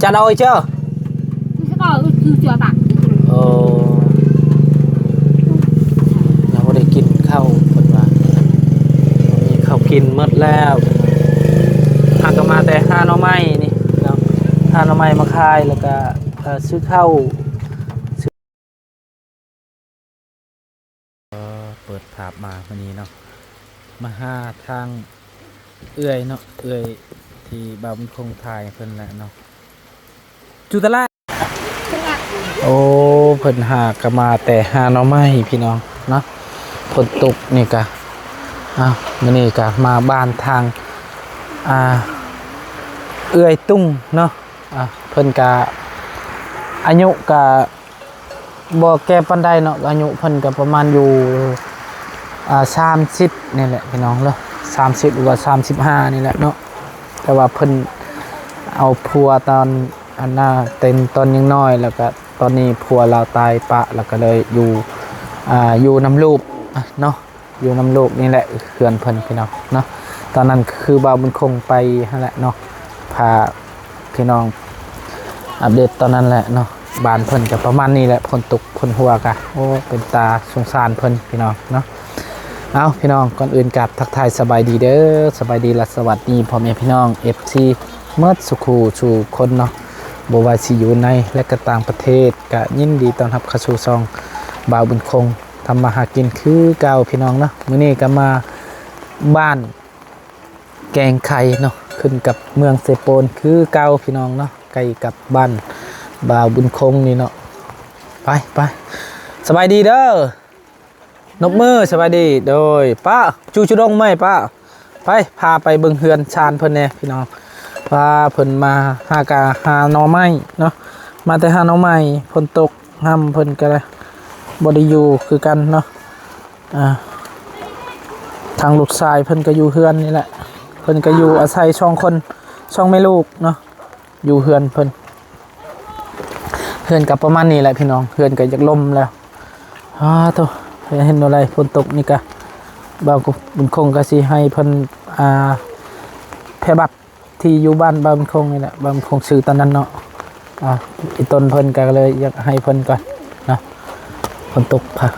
chả đôi chưa sẽ có chưa bạnเราไม่ได้กินข้าวคนว่ามีข้าวกินหมดแล้วหากมาแต่ห้าหน่อไม้นี่เนาะห้าหน่อไม้มาขายแล้วก็ซื้อข้าวเปิดภาพมาวันนี้เนาะมาหาทางเอื้อยเนาะเอื้อยที่บ่าวบุญคงถ่ายเพิ่นแหละเนาะจุตละโอ้เพิ่นหากมาแต่หาหน่อไม้พี่น้องเนาะฝนตกนี่กะมื้อนี้กะมาบ้านทางเอื้อยตุ้งเนาะเพิ่นกะอายุกะบ่แก่ปานใดเนาะอายุเพิ่นกะประมาณอยู่30นี่แหละพี่น้องเนาะ30หรือว่า35นี่แหละเนาะแต่ว่าเพิ่นเอาผัวตอนอันน่ะเต็มตอนยังน้อยแล้วก็ตอนนี้ผัวเราตายปะแล้วก็เลยอยู่น้ำลูกเนาะอยู่น้ำลูกนี่แหละเขื่อนเพิ่นพี่น้องเนาะตอนนั้นคือบ่าวบุญคงไปนั่นแหละเนาะพาพี่น้องอัปเดตตอนนั้นแหละเนาะบ้านเพิ่นก็ประมาณนี้แหละคนตกคนหัวกะโอ้เป็นตาสงสารเพิ่นพี่น้องเนาะเอาพี่น้องก่อนอื่นกับทักทายสบายดีเด้อสบายดีและสวัสดีพ่อแม่พี่น้อง FC เมื่อสุขูสู่คนเนาะบ่ว่าสิอยู่ในและก็ต่างประเทศก็ยินดีต้อนรับเข้าสู่ช่องบ่าวบุญคงทำมาหากินคือเก่าพี่น้องเนาะมื้อนี้ก็มาบ้านแกงไข่เนาะขึ้นกับเมืองเซโปนคือเก่าพี่น้องเนาะใกล้กับบ้านบ่าวบุญคงนี่เนาะไปสบายดีเด้อนกมือสบายดีโดยป้าจูดงไหมป้าไปพาไปเบิ่งเฮือนชานเพิ่นแน่พี่น้องพาเพิ่นมาหหน่อไม้เนาะมาแต่หาหน่อไม้ฝนตกห้ำเพิ่นก็เลยบ่ได้อยู่คือกันเนาะทางลูกชายเพิ่นก็อยู่เฮือนนี่แหละเพิ่นก็อยู่อาศัย2 คน2แม่ลูกเนาะอยู่เฮือนเพิ่นเฮือนกับประมาณนี้แหละพี่น้องเฮือนก็อยากล่มแล้วโตเห็นอะไรฝนตกนี่ก็บ่าวบุญคงก็สิให้เพิ่นแพร่บัตรที่อยู่บ้านบ่าวบุญคงนี่แหละบ่าวบุญคงซื้อตอนนั้นเนาะอีต้นเพิ่นก็เลยอยากให้เพิ่นก่อนเนาะฝนตกค่ะ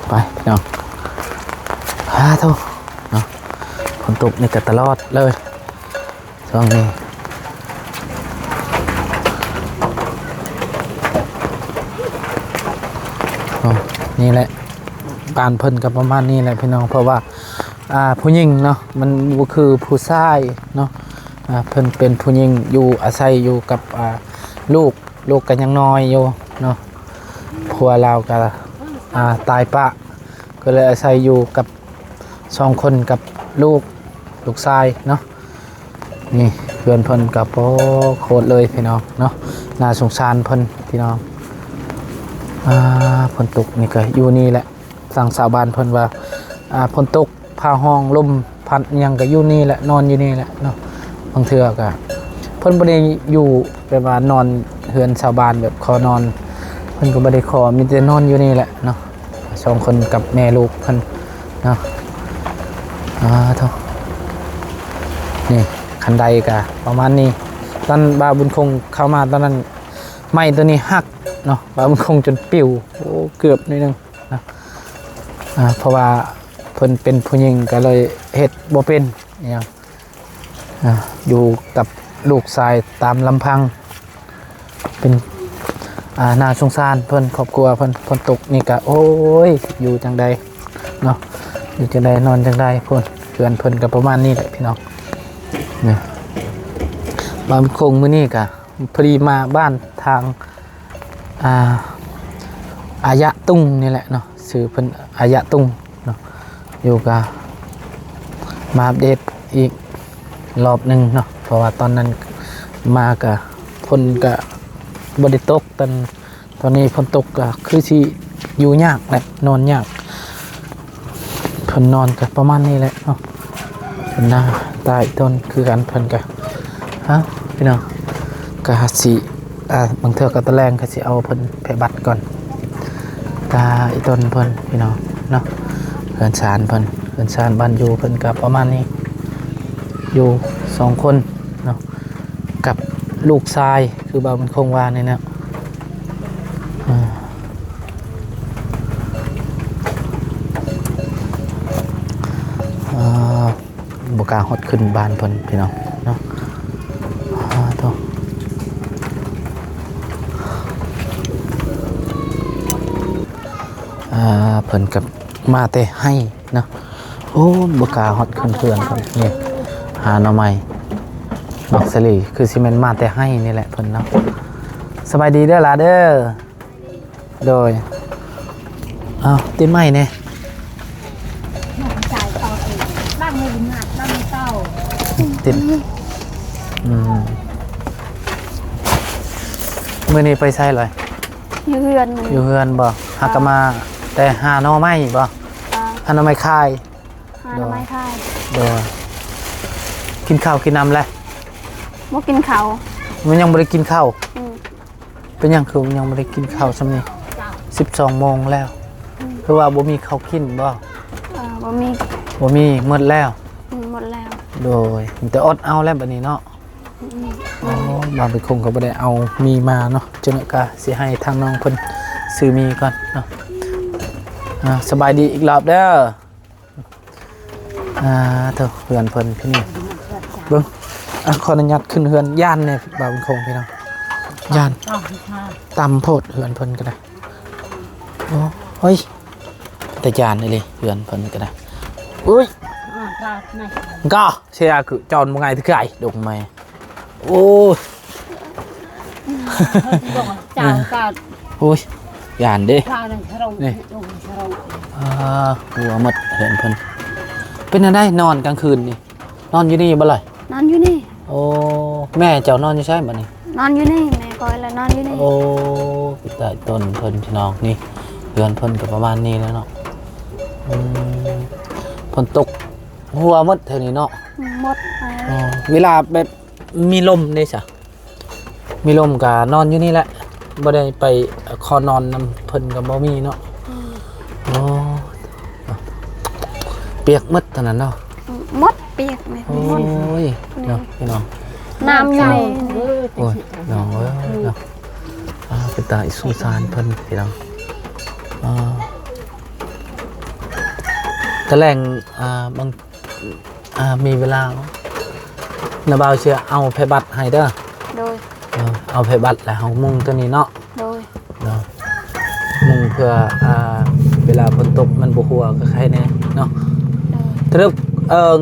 ไปพี่น้องโทษเนาะฝนตกนี่ก็ตลอดเลยช่วงนี้นี่แหละบ้านเพิ่นกับประมาณนี้แหละพี่น้องเพราะว่าผู้หญิงเนาะมันก็คือผู้ชายเนาะเพิ่นเป็นผู้หญิงอยู่อาศัยอยู่กับลูกกันยังน้อยอยู่เนาะผัวเราก็ตายปะก็เลยอาศัยอยู่กับ2 คนกับลูกชายเนาะนี่เพื่อนเพิ่นกับโคตรเลยพี่น้องเนาะน่าสงสารเพิ่นพี่น้องฝนตกนี่ก็อยู่นี่แหละสั่งสาวบ้านเพิ่นว่าฝนตกพาห้องลมพัดยังก็อยู่นี่แหละนอนอยู่นี่แหละเนาะบางเทื่อก็เพิ่นบ่ได้อยู่แบบว่านอนเฮือนชาวบ้านแบบขอนอนเพิ่นก็บ่ได้ขอมีแต่นอนอยู่นี่แหละเนาะ2 คนกับแม่ลูกเพิ่นเนาะโธ่นี่คันใดก็ประมาณนี้ตอนบ่าวบุญคงเข้ามาตอนนั้นไม้ตัวนี้หักเนาะบ่าวบุญคงจนปิวโอ้เกือบนิดนึงนะเพราะว่าเพิ่นเป็นผู้หญิงก็เลยเฮ็ดบ่เป็นอย่างอยู่กับลูกชายตามลำพังเป็นน่าสงสารเพิ่นครอบครัวเพิ่นฝนตกนี่ก็โอ้ยอยู่จังใดเนาะอยู่จังใดนอนจังใดเพิ่นก็ประมาณนี้แหละพี่น้องเนี่ยบางคงมื้อนี้ก็พอดีมาบ้านทางอายะตุ้งนี่แหละเนาะชื่อเพิ่นอายะตุ้งเนาะอยู่กับมาอัปเดตอีกรอบนึงเนาะเพราะว่าตอนนั้นมากับฝนก็บ่ได้ตกตอนนี้ฝนตกก็คือสิอยู่ยากแหละนอนยากเพิ่นนอนก็ประมาณนี้แหละเนาะเพิ่นน่าตายต้นคือกันเพิ่นก็พี่น้องก็สิบางเทื่อก็ตะแลงก็สิเอาเพิ่นไปบัตรก่อนตาอีต้นเพิ่นพี่น้องเนาะเพิ่นชานบ้านอยู่เพิ่นก็ประมาณนี้อยู่2 คน เนาะกับลูกชายคือบ่าวมันคงว่าเนี่ยนะบกล้าฮอดขึ้นบ้านเพิ่นพี่น้องเนาะโตเพิ่นกับมาแต่ให้เนาะโอ้บกล้าฮอดขึ้นเพื่อนเพิ่นนี่หาหน่อไม้บักสลีคือสิแม่นมาแต่ให้นี่แหละเพิ่นเนาะสบายดีเด้อล่ะเด้อโดยติดไม้แน่ จ่ายต่อเองบ้างไม่หนักบ้างไม่เต้า ติดมื้อนี้ไปไสเลย อยู่เฮือนมัน อยู่เฮือนบ่หากะมาแต่หาหน่อไม้บ่หาหน่อไม้คาย หาหน่อไม้ค่าย เด้อกินข้าวกินน้ำแล้ว บ่กินข้าว มันยังบ่ได้กินข้าว อืม เป็นหยังคือมันยังบ่ได้กินข้าวซำนี้12โมงแล้วคือว่าบ่มีข้าวกินบ่ บ่มี บ่มีหมดแล้ว หมดแล้ว โดยมีแต่อดเอาแล้วบัดนี้เนาะอ๋อบางไปคงก็บ่ได้เอามีมาเนาะจนก็สิให้ทางน้องเพิ่นซื้อมีก่อนเนาะสบายดีอีกรอบเด้อเถอะเพื่อนเพิ่นพี่นี่เบิ่งขออนุญาตขึ้นเฮือนย่านเนี่ยบางไปคงพี่น้องย่านตำโพดเฮือนเพิ่นก็ได้โอ้เฮ้ยแต่ย่านนี่เลยเฮือนเพิ่นก็ได้อุ้ยก็เชียร์คือจอนมึงไงที่ไก่ดงไหมโอ้ย จ่ายก็ โอ้ยยานดิ ข้าวนั่งชะรงชะรง หัวหมดเห็นเพิ่นเป็นอะไรนอนกลางคืนนี่นอนอยู่นี่บ่เลย นอนอยู่นี่ โอ้แม่เจ้านอนอยู่ใช่บ่นี่ นอนอยู่นี่แม่คอยแล้วนอนอยู่นี่ โอ้ใต้ต้นเพิ่นพี่น้องนี่เรือนเพิ่นก็ประมาณนี้แล้วเนาะฝนตกหัวหมดเท่านี้เนาะ หมดไป เวลาแบบมีลมได้จ้ะมีลมก็นอนอยู่นี่แหละบ่ได้ไปคอนอนนำเพิ่นก็บ่มีเนาะโอ้เปียกหมดเท่านั้นเนาะ หมดเปียกแม่ โอ้ยเนาะพี่น้อง น้ำอยู่นี่ โอ้ยน้องเอ้ยเนาะเป็นตาสงสารเพิ่นพี่น้องตะแรงบางมีเวลานาบ่าวเชื่อเอาไผบัตรให้เด้อ โดย เอาไผบัตรแล้วเฮามุงตัวนี้เนาะ โดย เนาะมุงเพื่อเวลาฝนตกมันบ่หัวก็ใครแน่เนาะตรึบ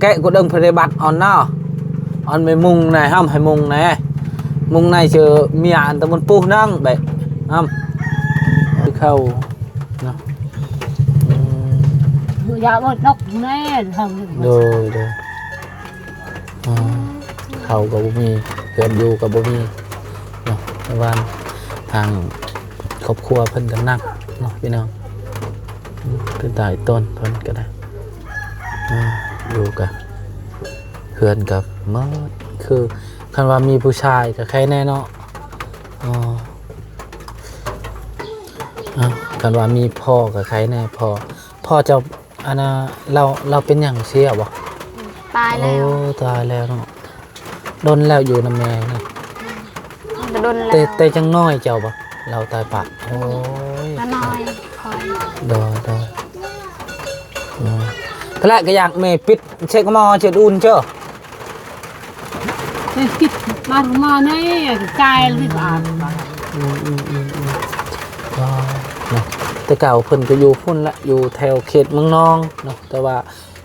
cái của đừng phải bắt on nào on mấy mùng này không hay mùng này chờ mía ăn tao muốn pu năng vậy không đi khâu nó อย่าหมดนกแน่ทำ rồi rồi khâu có bố mì gần du có bố mì van hàng cọp cua phânกันนักเนาะพี่น้องเป็นตายต้นเพิ่นก็ได้อยู่กับเพื่อนกับเมื่อคือคันว่ามีผู้ชายกับใครแน่เนาะคันว่ามีพ่อกับใครแน่พ่อจะอันน่ะเราเป็นอย่างเสียบ่ ตายแล้ว โอ้ตายแล้วเนาะโดนแล้วอยู่นำแม่นี่ จะโดนแล้ว แต่จังน้อยเจ้าบ่เราตายปะโอ้ย น้อยคอย โดนก็แหละก็อยากเมปิดเช็คมอเช็ดอุ่นเจ้า คิดมาแน่ใจรีบอ่าน ก็เนาะแต่เก่าเพิ่นก็อยู่พุ่นละอยู่แถวเขตเมืองนองเนาะแต่ว่า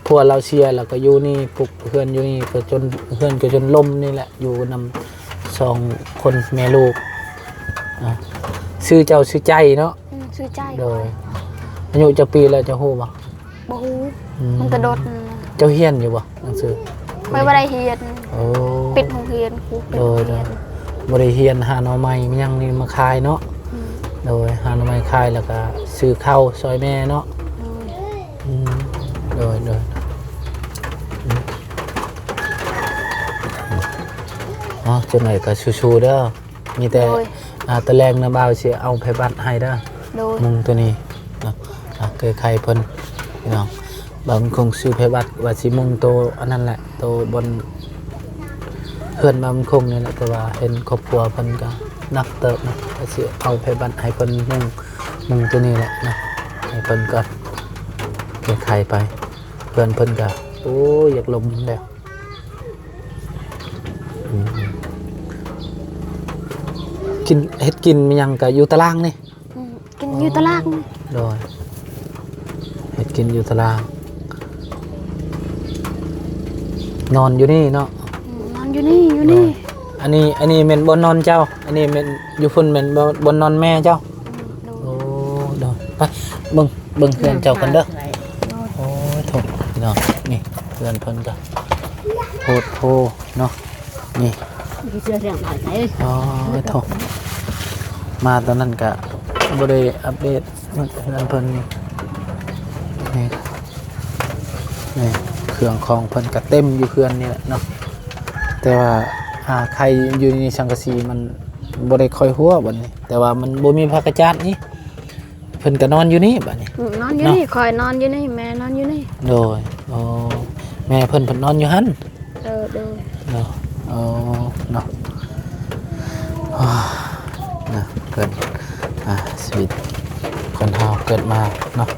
พวกเราเชียร์แล้วก็อยู่นี่ปลุกเพื่อนอยู่นี่ก็จนเพื่อนก็จนล่มนี่แหละอยู่นำ2คนแม่ลูกชื่อเจ้าชื่อใจเนาะ ชื่อใจ โดยอายุจะปีแล้วจะฮู้บ่ บ่ฮู้มันกระโดด เจ้าเฮียนอยู่บ่หนังสือ ไม่ได้เฮียน โอ้ ปิดโรงเรียนครูปิดโรงเรียน บ่ได้เฮียนหาหน่อไม้มันยังนี่มาขายเนาะโดยหาหน่อไม้ขายแล้วก็ซื้อข้าวซอยแม่เนาะโดยจังไหนก็ชูๆเด้อมีแต่ตะแรงนะบ่าวสิเอาไผบัตรให้เด้อ โดย มุงตัวนี้เนาะเคยใครเพิ่นพี่น้องบางคงซื้อไผบัตรว่าสิมุงโตอันนั้นแหละโตบน พื่อนมามันคงนี่แหละแต่ว่าเห็นครอบครัวเพิ่นก็นักเติบนะก็สิเอาไปบันให้เพิ่นนุ่งตัวนี้แหละนะให้เพิ่นก็แก้ไขไปเพื่อนเพิ่นก็โอ้ยอยากลมแล้วกินเฮ็ดกินมีหยังก็อยู่ตารางนี่ กินอยู่ตลาดนี่ โดยเฮ็ดกินอยู่ตารางนอนอยู่นี่เนาะ นอนอยู่นี่อยู่นี่ อันนี้แม่นบ่นอนเจ้าอันนี้แม่นอยู่พุ่นแม่นบ่นอนแม่เจ้าโอ้เด้อไปเบิ่งเพื่อนเจ้ากันเด้อโอ้ยโถพี่น้องนี่เพื่อนเพิ่นก็โพดโพเนาะนี่ đi chơi rèn lại thấy อ๋อโถมาตอนนั้นก็บ่ได้อัปเดตเพื่อนเพิ่นนี่นี่เครื่องของเพิ่นก็เต็มอยู่เพื่อนนี่แหละเนาะแต่ว่าใครอยู่ในสังกะสีมันบ่ได้ค่อยหัวบัดนี้แต่ว่ามันบ่มีผ้ากระจาดนี่เพิ่นก็นอนอยู่นี่บัดนี้ นอนอยู่นี่คอยนอนอยู่นี่แม่นอนอยู่นี่ โดยอ๋อแม่เพิ่นนอนอยู่หั่น เด้อ เนาะอ๋อเนาะนะเกิดชีวิตคนเฮาเกิดมาเนาะ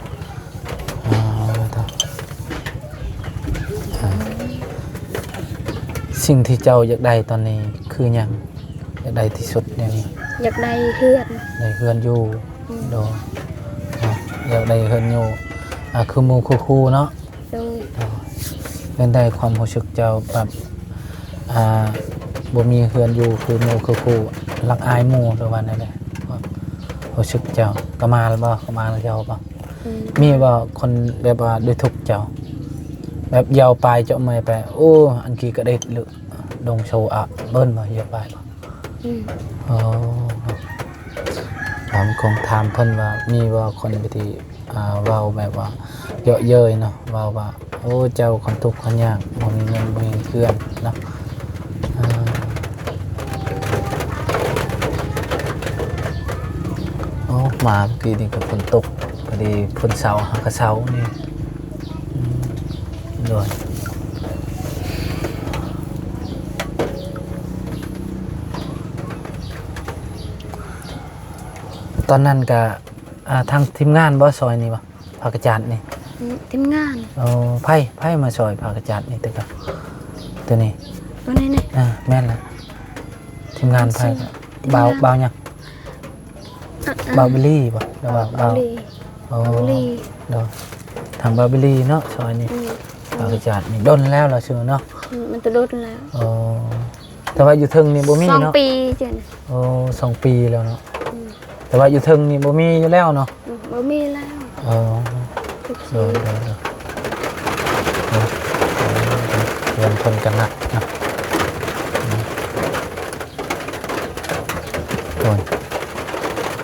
สิ่งที่เจ้าอยากได้ตอนนี้คือหยังอยากได้ที่สุดเนี่ยนี่ อยากได้เฮือน ได้เฮือนอยู่โดอยากได้เฮือนอยู่คือหมู่คู่ๆเนาะ เด้อ เป็นได้ความรู้สึกเจ้าแบบบ่มีเฮือนอยู่คือหมู่คู่ๆรักอายหมู่ประมาณนั้นแหละรู้สึกเจ้าก็มาแล้วบ่ก็มาแล้วเจ้าบ่มีบ่คนแบบว่าด้วยทุกข์เจ้าแบบยาวไปเจ้าไม่ไปโอ้อันกี้ก็ได้หรือดงโชว์เบิ้นบ่ยาวไปบ่อ๋อผมคงถามเพิ่นว่ามีบ่คนไปที่เว้าแบบว่าเยอะเย้ยเนาะเว้าว่าโอ้เจ้าคนทุกข์คนยากบ่มีเงินบ่มีเพื่อนเนาะโอ้มาเมื่อกี้นี่ก็ฝนตกพอดีฝนเสาหากระเสานี่ด้วยตอนนั้นก็ทางทีมงานบ่ซอยนี่บ่ภาคจารย์นี่ ทีมงาน ไพ่มาซอยภาคจารย์นี่ตัวนี้ นี่แม่นละทีมงานไพ่เบายังเบาบิลี่บ่หรือว่าเบาลี่เนาะทางเบาบิลี่เนาะซอยนี่ภาคจารย์นี่ดนแล้วเราชื่อเนาะมันจะโดนแล้วแต่ว่าอยู่เทิงนี่บ่มีเนาะ2 ปีจ้ะ2 ปีแล้วเนาะแต่ว่าอยู่เทิงนี่บ่มีอยู่แล้วเนาะบ่มีแล้วเรียนคนกันนะ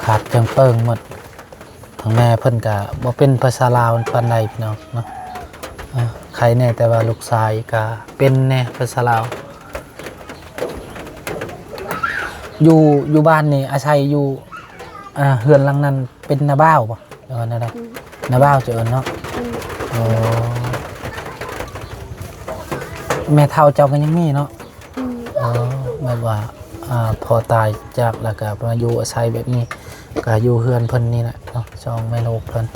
ขาดจังเปิงหมดทางแม่เพิ่นก็บ่เป็นภาษาลาวปานใดพี่น้องเนาะใครแน่แต่ว่าลูกชายก็เป็นแน่ภาษาลาวอยู่บ้านนี่อาศัยอยู่เฮือนหลังนั้นเป็นนาบ้าวป่ะเดี๋ยวนั่นแหละนาบ้าวเจอเนาะแม่เฒ่าเจ้ากันยังมีเนาะแบบว่าพอตายจากแล้วก็มาอยู่อาศัยแบบนี้ก็อยู่เฮือนเพิ่นนี่แหละเนาะจองแม่โลกเพิ่น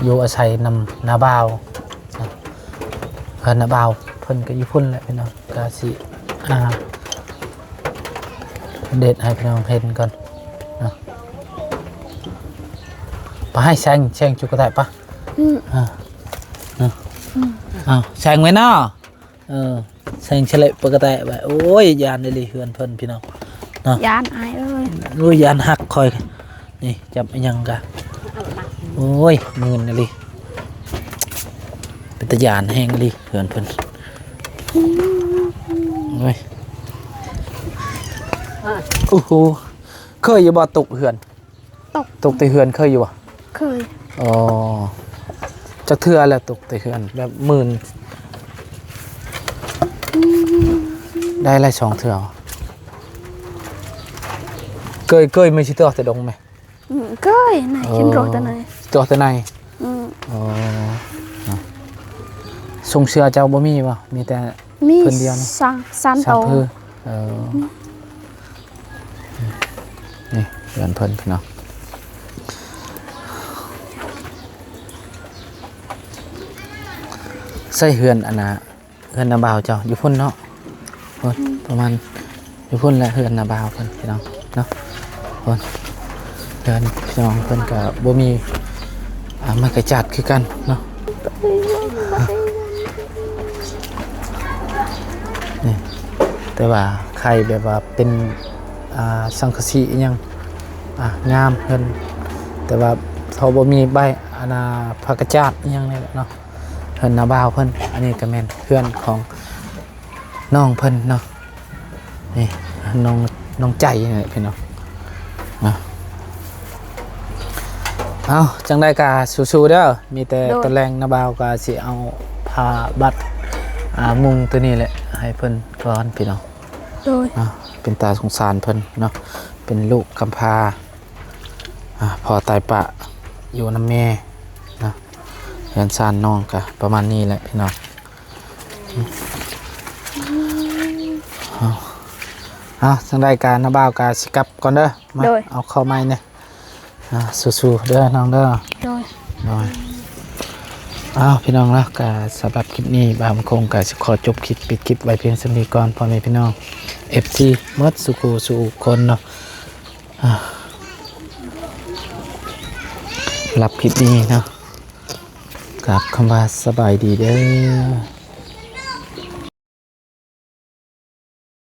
อยู่อาศัยนำนาบ้าวเพิ่นนาบ้าวเพิ่นก็อยู่พุ่นแหละพี่น้องก็สิเด็ดให้พี่น้องเห็นก่อนไปให้แซงจุกระแตปะแซงไว้เนาะแซงเฉลยปกติไปโอ้ยยานได้เลยเฮือนเพิ่นพี่น้องเนาะยานอายเอ้ยโอ้ยยานหักคอยนี่จับยังกะโอ้ยมืนเลยเป็นตะยานแห้งเลยเฮือนเพิ่นโอ้ยโอ้โหเคยอยู่บ่ตกเฮือนตกแต่เฮือนเคยอยู่บ่เคยจักเทื่อแล้วตกแต่เฮือนแบบหมื่นได้ไร2 เทื่อเคยไม่ใช่ตัวแต่ดงไหมเคยไหนฉันรอแต่ไหนตัวแต่ไหนทรงเสื้อเจ้าบ่มีป่ะมีแต่เพิ่นเดียวนี่3 โต เออนี่เรือนเพิ่นพี่น้องใส่เฮือนอันน่ะเฮือนนาบ่าวเจ้าอยู่พุ่นเนาะพุ่นประมาณอยู่พุ่นแหละเฮือนนาบ่าวเพิ่นพี่น้องเนาะพุ่นเฮือนพี่น้องเพิ่นก็บ่มีไม้กระจัดคือกันเนาะนี่แต่ว่าใครแบบว่าเป็นสังกะสีอิหยังงามเพิ่นแต่ว่าเขาบ่มีใบผักกระจาดอิหยังนี่แหละเนาะเพิ่นนาบ่าวเพิ่นอันนี้ก็แม่นเพื่อนของน้องเพิ่นเนาะนี่น้องใจนี่แหละพี่น้องเนาะเอาจังได้กะสู้ๆเด้อมีแต่ตะแรงนาบ่าวก็สิเอาผ้าบัดมุงตัวนี้แหละให้เพิ่นก่อนพี่น้อง โดย เป็นตาสงสารเพิ่นเนาะเป็นลูกกำพร้าพอตายปะอยู่น้ำแม่นะเรียนซานน้องกะประมาณนี้แหละพี่น้องเอาทางรายการนาบ่าวกาสิกลับก่อนเด้อมาเอาเข้าไม้เนี่ยสู้ๆเด้อน้องเด้อ โดย พี่น้องแล้วก็สำหรับคลิปนี้บางคงก็ขอจบคลิปปิดคลิปไว้เพียงสำนีก่อนพ่อแม่พี่น้อง FC มดสุขสู่คนเนาะรับคลิปนี้เนาะกับคำว่าสบายดีเด้อ